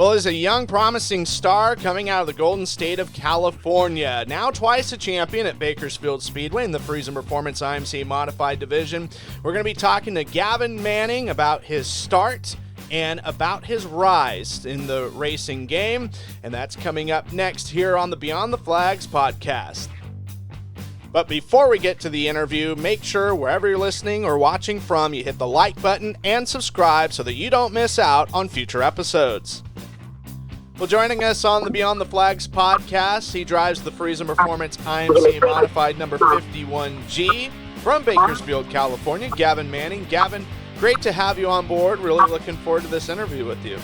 Well, as a young, promising star coming out of the Golden State of California, now twice a champion at Bakersfield Speedway in the Friesen Performance IMCA Modified division, we're going to be talking to Gavyn Manning about his start and about his rise in the racing game, and that's coming up next here on the Beyond the Flags podcast. But before we get to the interview, make sure wherever you're listening or watching from, you hit the like button and subscribe so that you don't miss out on future episodes. Well, joining us on the Beyond the Flags podcast, he drives the Friesen Performance IMCA Modified number 51G from Bakersfield, California, Gavyn Manning. Gavyn, great to have you on board. Really looking forward to this interview with you.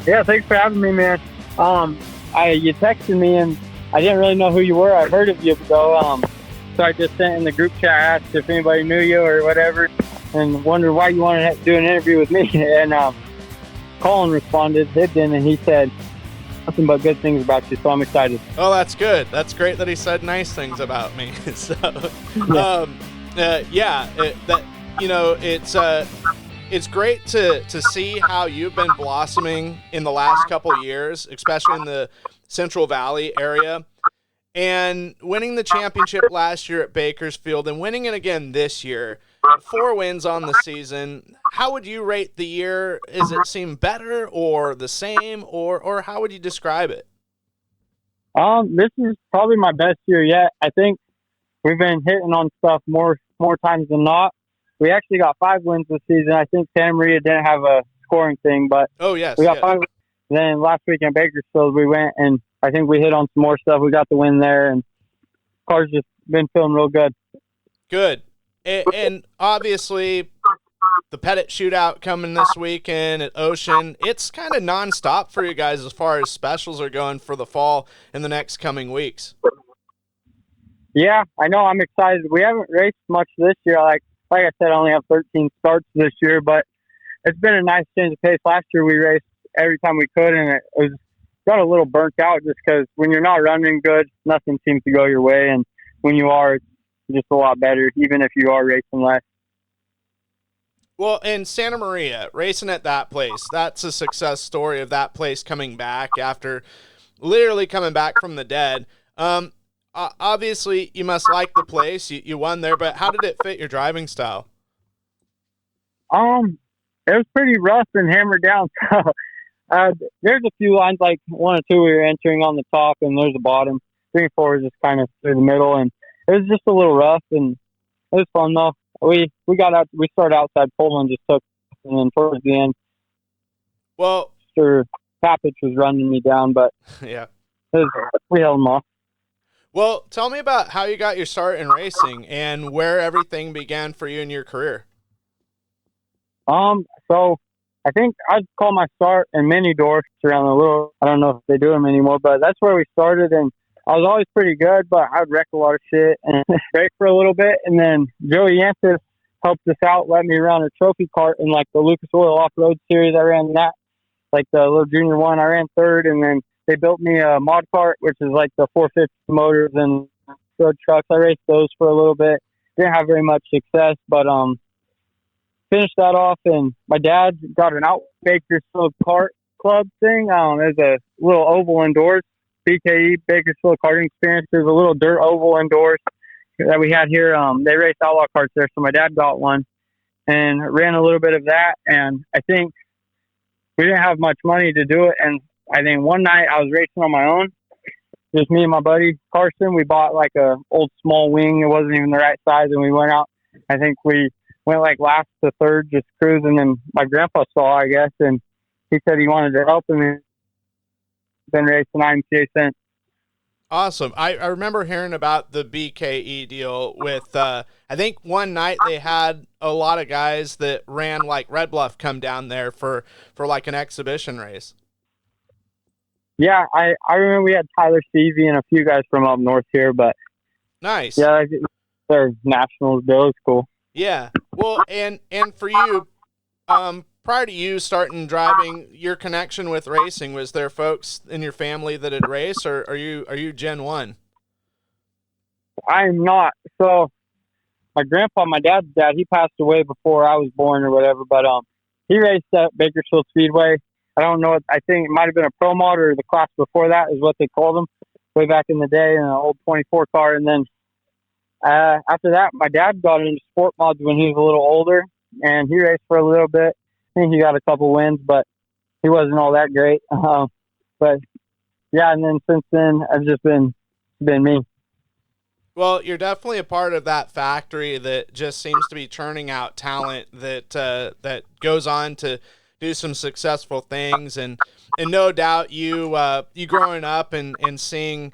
Yeah, thanks for having me, man. You texted me and I didn't really know who you were. I heard of you though, so I just sent in the group chat, asked if anybody knew you or whatever, and wondered why you wanted to do an interview with me. And Colin responded, Hibden, and he said nothing but good things about you, so I'm excited. Oh, that's good. That's great that he said nice things about me. So, it's great to see how you've been blossoming in the last couple of years, especially in the Central Valley area, and winning the championship last year at Bakersfield and winning it again this year. 4 wins on the season. How would you rate the year? Does it seem better or the same, or how would you describe it? This is probably my best year yet. I think we've been hitting on stuff more times than not. We actually got 5 wins this season. I think Santa Maria didn't have a scoring thing, but we got 5. Then last week in Bakersfield, we went and I think we hit on some more stuff. We got the win there, and cars just been feeling real good. Good. And obviously, the Pettit shootout coming this weekend at Ocean, it's kind of nonstop for you guys as far as specials are going for the fall in the next coming weeks. Yeah, I know. I'm excited. We haven't raced much this year. Like I said, I only have 13 starts this year, but it's been a nice change of pace. Last year, we raced every time we could, and it got a little burnt out just because when you're not running good, nothing seems to go your way, and when you are, it's just a lot better, even if you are racing less. Well, in Santa Maria, racing at that place, that's a success story of that place coming back after literally coming back from the dead. Obviously, you must like the place. You won there, but how did it fit your driving style? It was pretty rough and hammered down. So there's a few lines, like 1 or 2 we were entering on the top, and there's the bottom. 3 and 4 is just kind of through the middle, and it was just a little rough, and it was fun though. We got out. We started outside pole and just took, and then towards the end, sure, Papich was running me down, but yeah, we held him off. Well, tell me about how you got your start in racing and where everything began for you in your career. So I think I'd call my start in mini dorks around the little. I don't know if they do them anymore, but that's where we started, and I was always pretty good, but I'd wreck a lot of shit and break for a little bit. And then Joey Yantis helped us out, let me run a trophy cart in like the Lucas Oil Off-Road Series. I ran that, like the little junior one. I ran 3rd, and then they built me a mod cart, which is like the 450 motors and road trucks. I raced those for a little bit. Didn't have very much success, but finished that off. And my dad got an out Bakersfield kart club thing. There's a little oval indoors. BKE, Bakersfield Karting Experience. There's a little dirt oval indoors that we had here. They raced outlaw karts there, so my dad got one and ran a little bit of that. And I think we didn't have much money to do it. And I think one night I was racing on my own, just me and my buddy Carson. We bought like a old small wing. It wasn't even the right size, and we went out. I think we went like last to 3rd, just cruising. And my grandpa saw, I guess, and he said he wanted to help him. Been racing IMCA since. Awesome. I remember hearing about the BKE deal with, I think one night they had a lot of guys that ran like Red Bluff come down there for like an exhibition race. Yeah, I remember we had Tyler Stevie and a few guys from up north here, but nice. Yeah, their nationals deal is cool. Yeah. Well, and for you, prior to you starting driving, your connection with racing, was there folks in your family that had raced, or are you Gen 1? I'm not. So my grandpa, my dad's dad, he passed away before I was born or whatever, but he raced at Bakersfield Speedway. I don't know. I think it might have been a pro mod or the class before that is what they called them way back in the day in an old 24 car. And then after that, my dad got into sport mods when he was a little older, and he raced for a little bit. I think he got a couple wins, but he wasn't all that great. But yeah, and then since then, I've just been me. Well, you're definitely a part of that factory that just seems to be churning out talent that that goes on to do some successful things, and no doubt you you growing up and seeing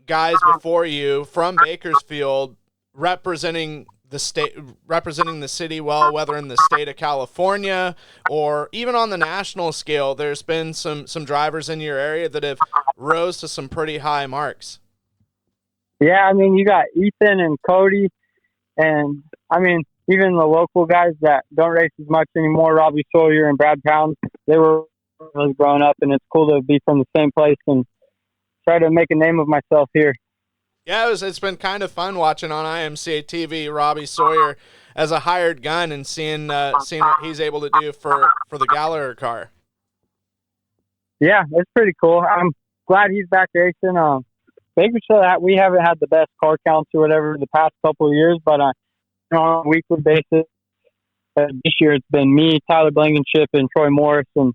guys before you from Bakersfield representing the state, representing the city well, whether in the state of California or even on the national scale. There's been some drivers in your area that have rose to some pretty high marks. Yeah, I mean, you got Ethan and Cody, and I mean, even the local guys that don't race as much anymore, Robbie Sawyer and Brad Pound, they were really growing up, and it's cool to be from the same place and try to make a name of myself here. Yeah, it's been kind of fun watching on IMCA TV Robbie Sawyer as a hired gun and seeing what he's able to do for the Gallagher car. Yeah, it's pretty cool. I'm glad he's back racing. Bakersfield, we haven't had the best car counts or whatever the past couple of years, but on a weekly basis, this year it's been me, Tyler Blankenship, and Troy Morris. And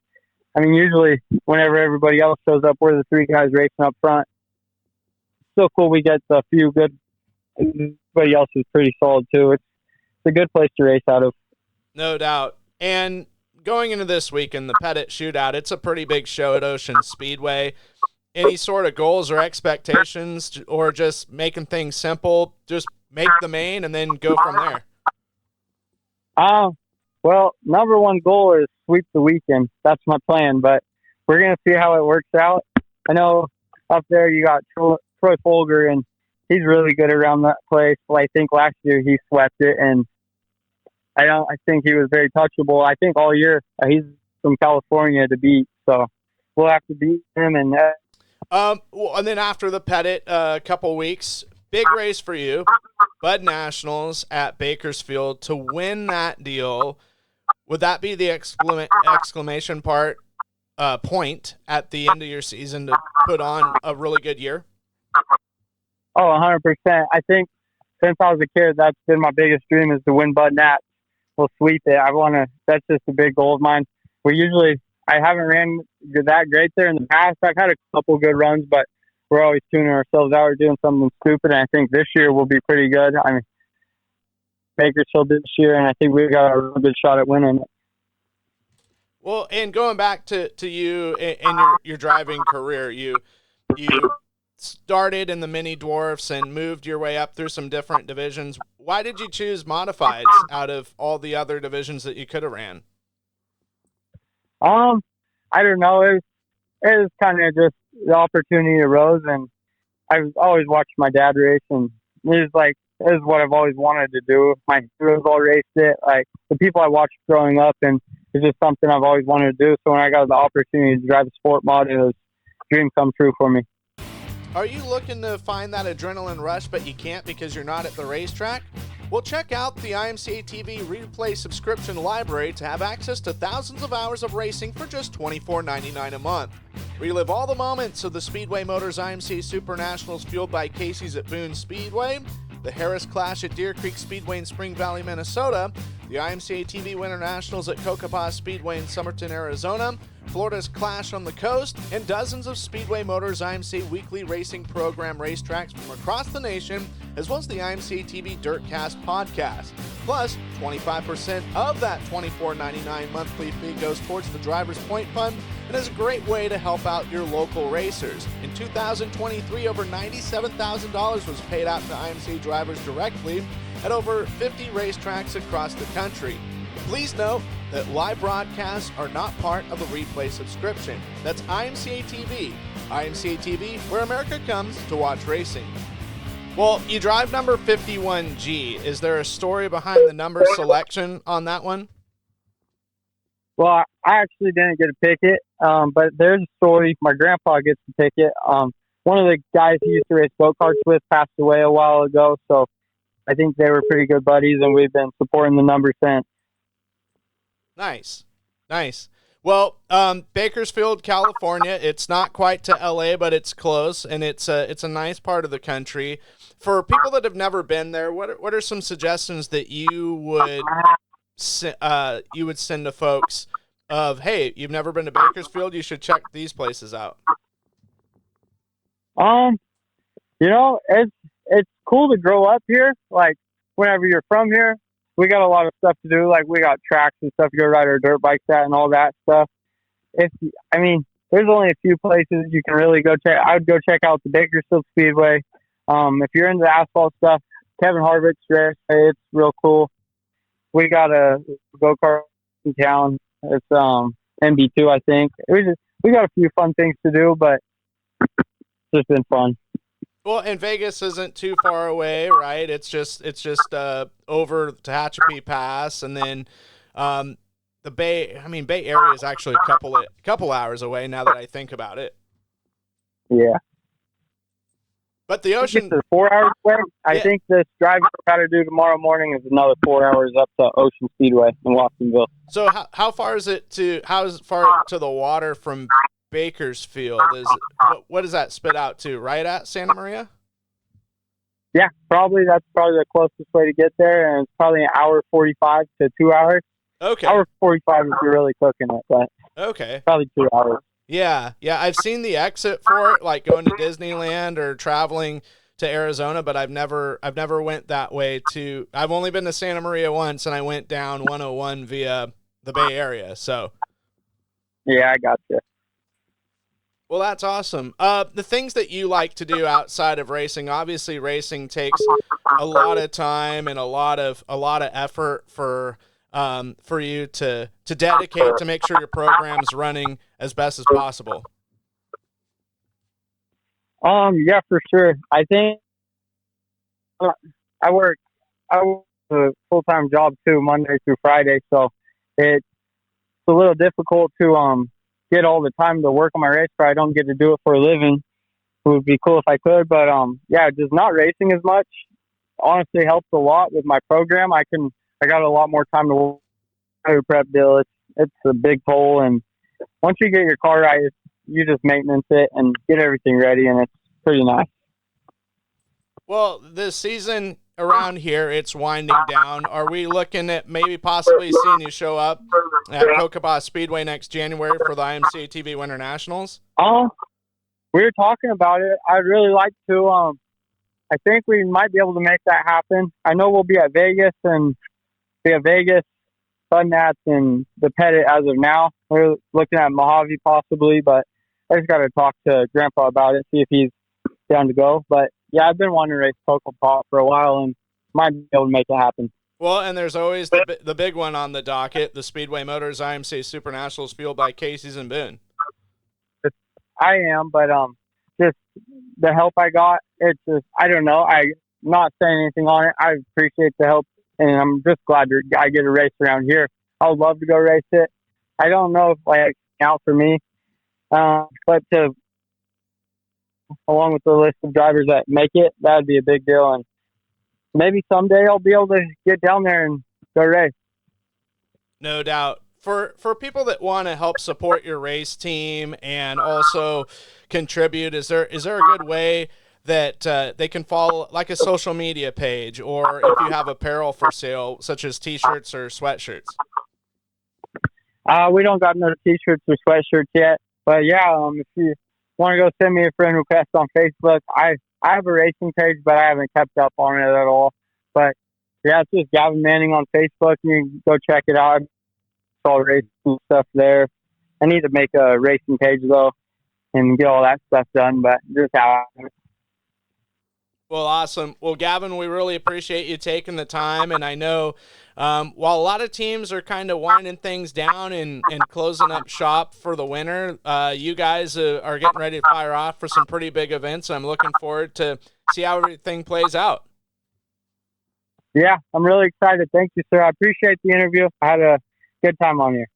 I mean, usually whenever everybody else shows up, we're the three guys racing up front. Still cool. We get a few good. Everybody else is pretty solid too. It's a good place to race out of. No doubt. And going into this weekend, the Pettit Shootout, it's a pretty big show at Ocean Speedway. Any sort of goals or expectations, or just making things simple, just make the main and then go from there? Well, number one goal is sweep the weekend. That's my plan, but we're going to see how it works out. I know up there you got Troy Folger, and he's really good around that place. Well, I think last year he swept it, and I think he was very touchable. I think all year he's from California to beat, so we'll have to beat him. And well, and then after the Pettit, a couple weeks, big race for you, Bud Nationals at Bakersfield. To win that deal, would that be the exclamation point at the end of your season to put on a really good year? Oh, 100%. I think since I was a kid, that's been my biggest dream, is to win Bud Nats. We'll sweep it. That's just a big goal of mine. I haven't ran that great there in the past. I've had a couple good runs, but we're always tuning ourselves out or doing something stupid. And I think this year will be pretty good. I mean, Bakersfield this year, and I think we've got a real good shot at winning it. Well, and going back to you and your driving career, you started in the mini dwarfs and moved your way up through some different divisions. Why did you choose modifieds out of all the other divisions that you could have ran? I don't know. It was kind of just the opportunity arose, and I've always watched my dad race, and it was what I've always wanted to do. My heroes all raced it. Like the people I watched growing up, and it's just something I've always wanted to do. So when I got the opportunity to drive a sport mod, it was a dream come true for me. Are you looking to find that adrenaline rush, but you can't because you're not at the racetrack? Well, check out the IMCA TV Replay subscription library to have access to thousands of hours of racing for just $24.99 a month. Relive all the moments of the Speedway Motors IMCA Super Nationals fueled by Casey's at Boone Speedway, the Harris Clash at Deer Creek Speedway in Spring Valley, Minnesota, the IMCA TV Winter Nationals at Cocopah Speedway in Somerton, Arizona, Florida's Clash on the Coast, and dozens of Speedway Motors IMCA weekly racing program racetracks from across the nation, as well as the IMCA TV Dirtcast podcast. Plus, 25% of that $24.99 monthly fee goes towards the Drivers Point Fund and is a great way to help out your local racers. In 2023, over $97,000 was paid out to IMCA drivers directly at over 50 racetracks across the country. Please note that live broadcasts are not part of the replay subscription. That's IMCA TV. IMCA TV, where America comes to watch racing. Well, you drive number 51G. Is there a story behind the number selection on that one? Well, I actually didn't get a ticket, but there's a story. My grandpa gets the ticket. One of the guys he used to race go-karts with passed away a while ago, so I think they were pretty good buddies, and we've been supporting the number since. Nice. Well, Bakersfield, California, it's not quite to LA, but it's close, and it's a nice part of the country. For people that have never been there, what are some suggestions that you would send to folks of, hey, you've never been to Bakersfield, you should check these places out? It's cool to grow up here. Like, whenever you're from here, we got a lot of stuff to do. Like, we got tracks and stuff to go ride our dirt bikes at and all that stuff. There's only a few places you can really go check. I would go check out the Bakersfield Speedway. If you're into the asphalt stuff, Kevin Harvick's race, it's real cool. We got a go-kart in town. It's MB2, I think. We got a few fun things to do, but it's just been fun. Well, and Vegas isn't too far away, right? It's just over Tehachapi Pass, and then the Bay Area is actually a couple hours away now that I think about it. Yeah. But the ocean is 4 hours away. I think this drive we're got to do tomorrow morning is another 4 hours up to Ocean Speedway in Watsonville. So how far is it how far to the water from Bakersfield? What does that spit out to? Right at Santa Maria? Yeah, that's probably the closest way to get there, and it's probably an hour 45 to 2 hours. Okay. Hour 45 if you're really cooking it, but okay, probably 2 hours. Yeah. I've seen the exit for it, like going to Disneyland or traveling to Arizona, but I've never went that way to. I've only been to Santa Maria once, and I went down 101 via the Bay Area. So. Yeah, I got you. Well, that's awesome. The things that you like to do outside of racing, obviously racing takes a lot of time and a lot of effort for you to dedicate to make sure your program's running as best as possible. Yeah, for sure. I think I work a full-time job too, Monday through Friday, so it's a little difficult to get all the time to work on my race car. I don't get to do it for a living. It would be cool if I could, but just not racing as much honestly helps a lot with my program. I got a lot more time to work prep deal. It's a big pull, and once you get your car right, you just maintenance it and get everything ready, and it's pretty nice. Well, this season around here, it's winding down. Are we looking at maybe possibly seeing you show up at Cocopah Speedway next January for the IMCA TV Winter Nationals? We were talking about it. I'd really like to. I think we might be able to make that happen. I know we'll be at Vegas, Sundance, and the Pettit as of now. We're looking at Mojave possibly, but I just got to talk to Grandpa about it, see if he's down to go. But yeah, I've been wanting to race Cocopah for a while and might be able to make it happen. Well, and there's always the big one on the docket, the Speedway Motors IMCA Super Nationals fueled by Casey's and Boone. I am, but just the help I got, it's just, I don't know. I'm not saying anything on it. I appreciate the help, and I'm just glad I get a race around here. I would love to go race it. I don't know if it's out for me, but along with the list of drivers that make it, that would be a big deal. And maybe someday I'll be able to get down there and go race. No doubt. For people that want to help support your race team and also contribute, is there a good way that they can follow, like a social media page, or if you have apparel for sale, such as T-shirts or sweatshirts? We don't got no T-shirts or sweatshirts yet, but yeah, if you want to go send me a friend request on Facebook, I have a racing page, but I haven't kept up on it at all. But yeah, it's just Gavyn Manning on Facebook. You can go check it out. All racing stuff there. I need to make a racing page though and get all that stuff done, but just how. Well, awesome. Well, Gavyn, we really appreciate you taking the time, and I know while a lot of teams are kind of winding things down and closing up shop for the winter, you guys are getting ready to fire off for some pretty big events. I'm looking forward to see how everything plays out. Yeah, I'm really excited. Thank you, sir. I appreciate the interview. I had a good time on here.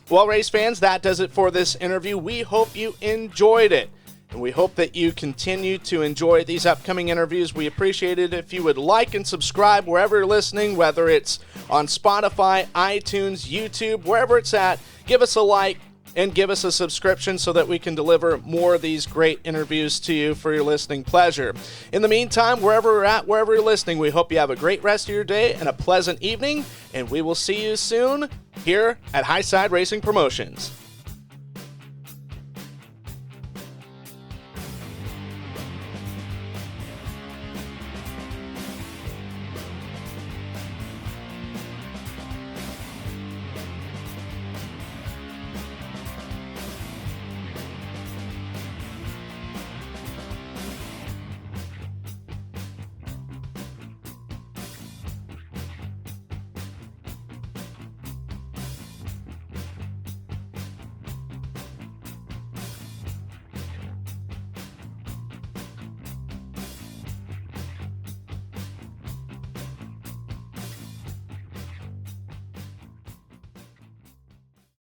Well, race fans, that does it for this interview. We hope you enjoyed it. And we hope that you continue to enjoy these upcoming interviews. We appreciate it if you would like and subscribe wherever you're listening, whether it's on Spotify, iTunes, YouTube, wherever it's at. Give us a like and give us a subscription so that we can deliver more of these great interviews to you for your listening pleasure. In the meantime, wherever we're at, wherever you're listening, we hope you have a great rest of your day and a pleasant evening, and we will see you soon here at Highside Racing Promotions.